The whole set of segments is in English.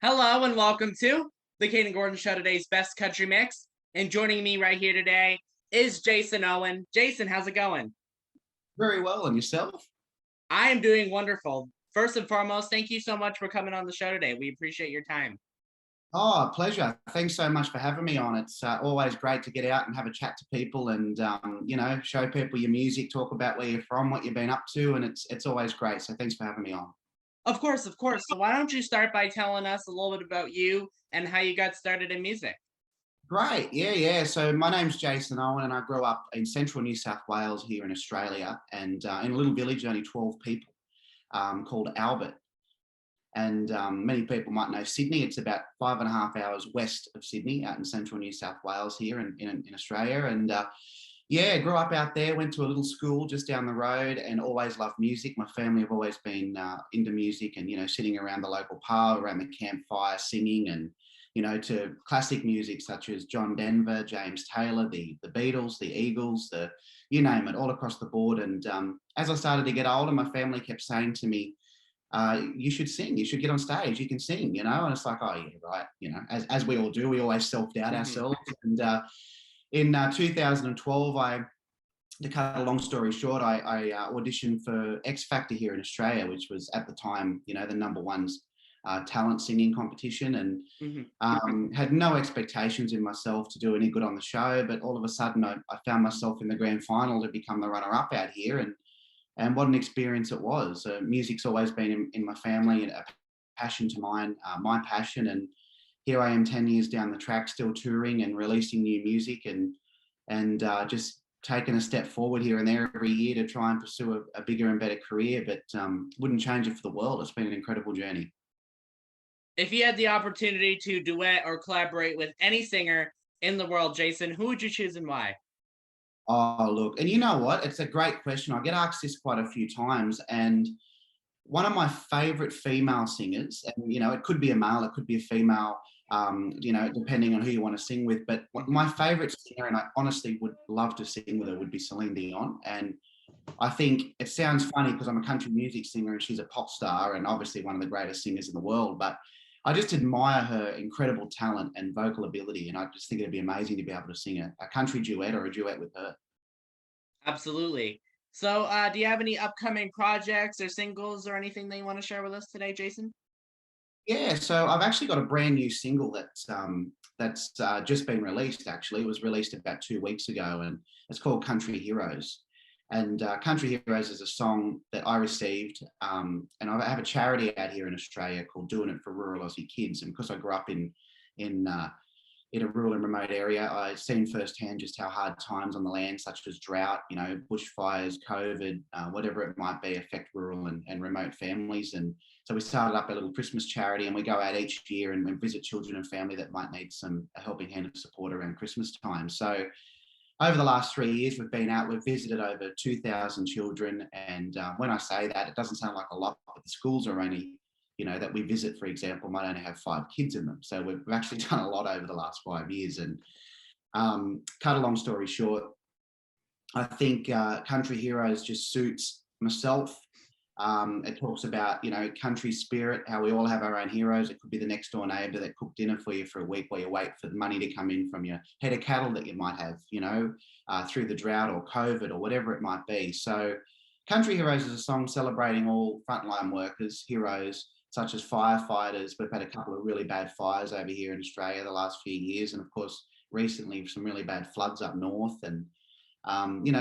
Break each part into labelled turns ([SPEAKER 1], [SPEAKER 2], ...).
[SPEAKER 1] Hello and welcome to the Kayden Gordon Show, today's best country mix. And joining me right here today is Jason Owen. Jason, how's it going?
[SPEAKER 2] Very well, and yourself?
[SPEAKER 1] I am doing wonderful. First and foremost, thank you so much for coming on the show today. We appreciate your time.
[SPEAKER 2] Oh, pleasure. Thanks so much for having me on. It's always great to get out and have a chat to people and, show people your music, talk about where you're from, what you've been up to, and it's always great. So thanks for having me on.
[SPEAKER 1] Of course, of course. So why don't you start by telling us a little bit about you and how you got started in music?
[SPEAKER 2] Great. Yeah. So my name's Jason Owen, and I grew up in central New South Wales here in Australia, and in a little village, only 12 people, called Albert. And many people might know Sydney. It's about 5.5 hours west of Sydney, out in central New South Wales here in Australia. And yeah, grew up out there, went to a little school just down the road, and always loved music. My family have always been into music, and sitting around the local pub, around the campfire, singing, and to classic music such as John Denver, James Taylor, the Beatles, the Eagles, the you name it, all across the board. And as I started to get older, my family kept saying to me, you should sing, you should get on stage, you can sing, and it's like, oh yeah, right, as we all do, we always self-doubt
[SPEAKER 1] Mhm.
[SPEAKER 2] ourselves. And in 2012, to cut a long story short, I auditioned for X Factor here in Australia, which was at the time, the number one talent singing competition, and
[SPEAKER 1] Mhm.
[SPEAKER 2] had no expectations in myself to do any good on the show. But all of a sudden, I found myself in the grand final to become the runner-up out here, and what an experience it was. Music's always been in my family, and a passion to mine, my passion. And here I am 10 years down the track, still touring and releasing new music, and just taking a step forward here and there every year to try and pursue a bigger and better career. But wouldn't change it for the world. It's been an incredible journey.
[SPEAKER 1] If you had the opportunity to duet or collaborate with any singer in the world, Jason, who would you choose and why?
[SPEAKER 2] Oh, look, and you know what? It's a great question. I get asked this quite a few times, and one of my favorite female singers, and it could be a male, it could be a female, depending on who you want to sing with. But
[SPEAKER 1] Mhm.
[SPEAKER 2] my favorite singer, and I honestly would love to sing with her, would be Celine Dion. And I think it sounds funny because I'm a country music singer and she's a pop star and obviously one of the greatest singers in the world. But I just admire her incredible talent and vocal ability. And I just think it'd be amazing to be able to sing a country duet or a duet with her.
[SPEAKER 1] Absolutely. So, do you have any upcoming projects or singles or anything that you want to share with us today, Jason?
[SPEAKER 2] Yeah, so I've actually got a brand new single that's just been released. Actually, it was released about 2 weeks ago, and it's called "Country Heroes." And "Country Heroes" is a song that I received, and I have a charity out here in Australia called "Doing It for Rural Aussie Kids." And because I grew up in in a rural and remote area, I've seen firsthand just how hard times on the land, such as drought, bushfires, COVID, whatever it might be, affect rural and remote families. And so we started up a little Christmas charity, and we go out each year and visit children and family that might need a helping hand of support around Christmas time. So over the last 3 years, we've been out, we've visited over 2,000 children. And when I say that, it doesn't sound like a lot, but the schools are only, that we visit, for example, might only have 5 kids in them. So we've actually done a lot over the last 5 years. And cut a long story short, I think Country Heroes just suits myself. It talks about, country spirit, how we all have our own heroes. It could be the next door neighbor that cooked dinner for you for a week while you wait for the money to come in from your head of cattle that you might have, through the drought or COVID or whatever it might be. So, Country Heroes is a song celebrating all frontline workers, heroes such as firefighters. We've had a couple of really bad fires over here in Australia the last few years, and of course, recently some really bad floods up north. And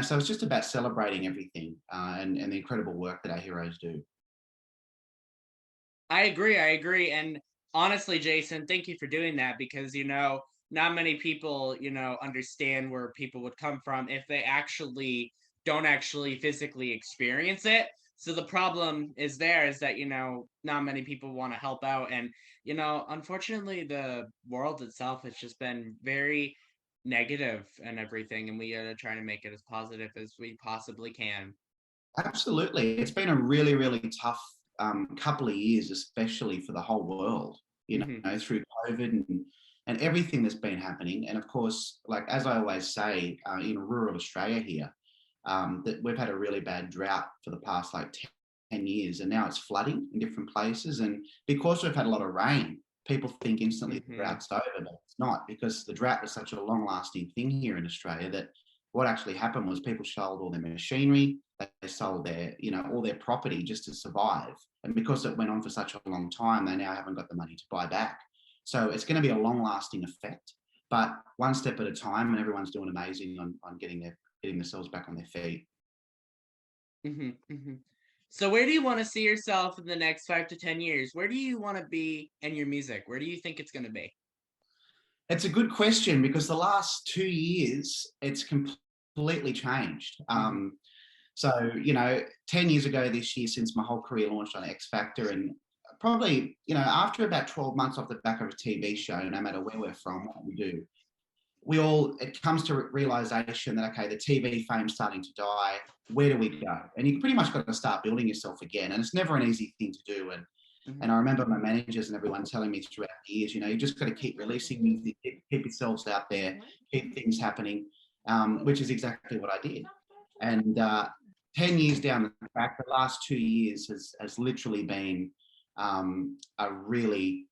[SPEAKER 2] so it's just about celebrating everything, and the incredible work that our heroes do.
[SPEAKER 1] I agree. I agree. And honestly, Jason, thank you for doing that because, not many people, understand where people would come from if they actually don't actually physically experience it. So the problem is there is that, not many people want to help out. And, unfortunately, the world itself has just been very negative and everything. And we got to try to make it as positive as we possibly can.
[SPEAKER 2] Absolutely. It's been a really, really tough couple of years, especially for the whole world,
[SPEAKER 1] Hmm.
[SPEAKER 2] through COVID and everything that's been happening. And of course, like as I always say, in rural Australia here, that we've had a really bad drought for the past like 10 years, and now it's flooding in different places. And because we've had a lot of rain, people think instantly the
[SPEAKER 1] Hmm.
[SPEAKER 2] drought's over, but it's not, because the drought was such a long-lasting thing here in Australia that what actually happened was people sold all their machinery, they sold their, all their property just to survive. And because it went on for such a long time, they now haven't got the money to buy back. So it's going to be a long-lasting effect, but one step at a time, and everyone's doing amazing on getting themselves back on their feet.
[SPEAKER 1] Hmm. Hmm. So where do you want to see yourself in the next 5 to 10 years? Where do you want to be in your music? Where do you think it's going to be?
[SPEAKER 2] It's a good question, because the last 2 years it's completely changed.
[SPEAKER 1] Hmm.
[SPEAKER 2] So, 10 years ago this year, since my whole career launched on X Factor, and probably, after about 12 months off the back of a TV show, no matter where we're from, what we do, it comes to realization that, okay, the TV fame's starting to die. Where do we go? And you pretty much got to start building yourself again. And it's never an easy thing to do. And
[SPEAKER 1] Hmm.
[SPEAKER 2] I remember my managers and everyone telling me throughout the years, you just got to keep releasing music, keep yourselves out there, keep things happening, which is exactly what I did. And 10 years down the track, the last 2 years has literally been a really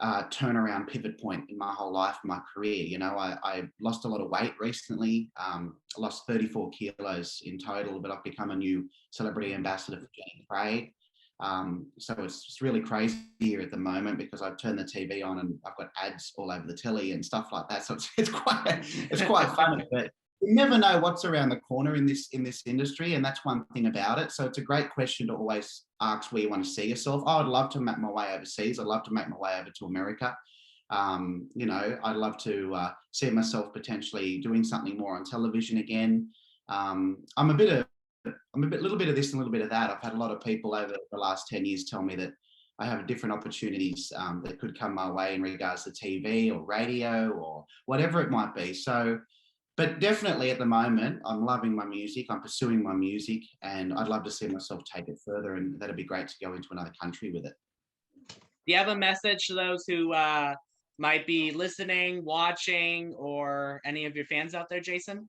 [SPEAKER 2] turnaround pivot point in my whole life, my career. I lost a lot of weight recently. I lost 34 kilos in total, but I've become a new celebrity ambassador for Jenny Craig. So it's really crazy here at the moment, because I've turned the TV on and I've got ads all over the telly and stuff like that. So it's quite funny, but you never know what's around the corner in this industry, and that's one thing about it. So it's a great question to always ask where you want to see yourself. I would love to make my way overseas. I'd love to make my way over to America. I'd love to see myself potentially doing something more on television again. I'm a little bit of this and a little bit of that. I've had a lot of people over the last 10 years tell me that I have different opportunities that could come my way in regards to TV or radio or whatever it might be. So, but definitely at the moment, I'm loving my music. I'm pursuing my music, and I'd love to see myself take it further. And that'd be great to go into another country with it.
[SPEAKER 1] Do you have a message to those who might be listening, watching, or any of your fans out there, Jason?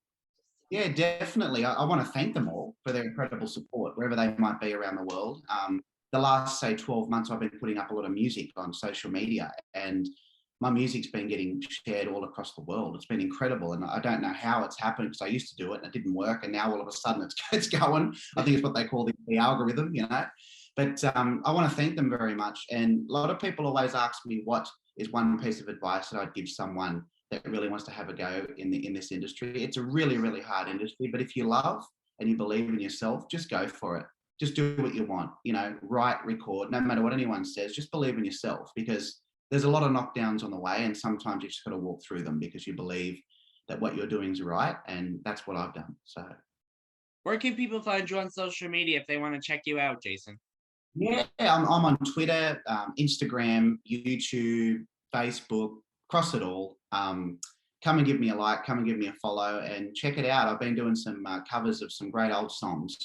[SPEAKER 2] Yeah, definitely. I want to thank them all for their incredible support, wherever they might be around the world. The last, say, 12 months, I've been putting up a lot of music on social media, and my music's been getting shared all across the world. It's been incredible. And I don't know how it's happened, because I used to do it and it didn't work. And now all of a sudden it's going. I think it's what they call the algorithm. But I want to thank them very much. And a lot of people always ask me, what is one piece of advice that I'd give someone that really wants to have a go in this industry? It's a really, really hard industry, but if you love and you believe in yourself, just go for it. Just do what you want. Write, record, no matter what anyone says. Just believe in yourself, because there's a lot of knockdowns on the way, and sometimes you just got to walk through them because you believe that what you're doing is right, and that's what I've done. So
[SPEAKER 1] Where can people find you on social media if they want to check you out, Jason?
[SPEAKER 2] yeah, I'm on Twitter, Instagram, YouTube, Facebook, across it all. Come and give me a like, come and give me a follow, and check it out. I've been doing some covers of some great old songs,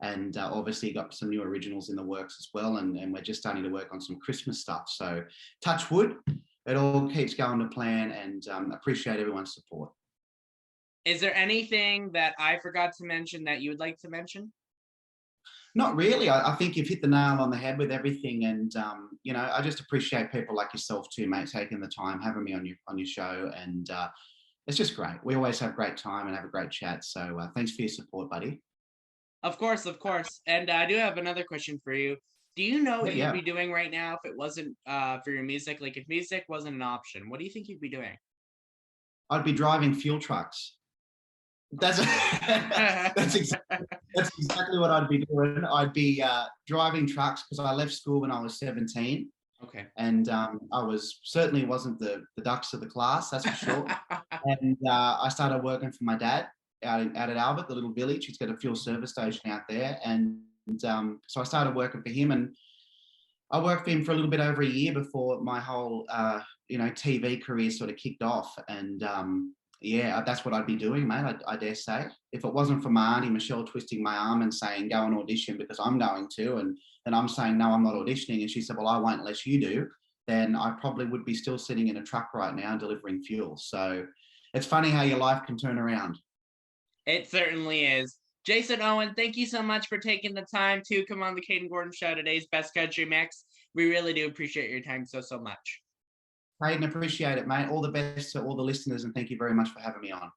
[SPEAKER 2] and obviously got some new originals in the works as well. And we're just starting to work on some Christmas stuff. So touch wood, it all keeps going to plan, and appreciate everyone's support.
[SPEAKER 1] Is there anything that I forgot to mention that you would like to mention?
[SPEAKER 2] Not really. I think you've hit the nail on the head with everything, and I just appreciate people like yourself too, mate, taking the time, having me on your show, and it's just great. We always have great time and have a great chat. So thanks for your support, buddy.
[SPEAKER 1] Of course, of course. And I do have another question for you. Do you know
[SPEAKER 2] Yeah,
[SPEAKER 1] what you'd
[SPEAKER 2] yeah.
[SPEAKER 1] be doing right now if it wasn't for your music? Like if music wasn't an option, what do you think you'd be doing?
[SPEAKER 2] I'd be driving fuel trucks. That's that's exactly what I'd be doing. I'd be driving trucks, because I left school when I was 17,
[SPEAKER 1] Okay.
[SPEAKER 2] and I certainly wasn't the ducks of the class, that's for sure. And I started working for my dad out at Albert, the little village. He's got a fuel service station out there, and so I started working for him, and I worked for him for a little bit over a year before my whole TV career sort of kicked off. And yeah, that's what I'd be doing, mate. I dare say, if it wasn't for my auntie Michelle twisting my arm and saying go and audition because I'm going to, and then I'm saying no, I'm not auditioning, and she said, well, I won't unless you do, then I probably would be still sitting in a truck right now delivering fuel. So it's funny how your life can turn around.
[SPEAKER 1] It certainly is. Jason Owen, thank you so much for taking the time to come on the Kayden Gordon Show, today's Best Country Mix. We really do appreciate your time so, so much.
[SPEAKER 2] Kayden, appreciate it, mate. All the best to all the listeners, and thank you very much for having me on.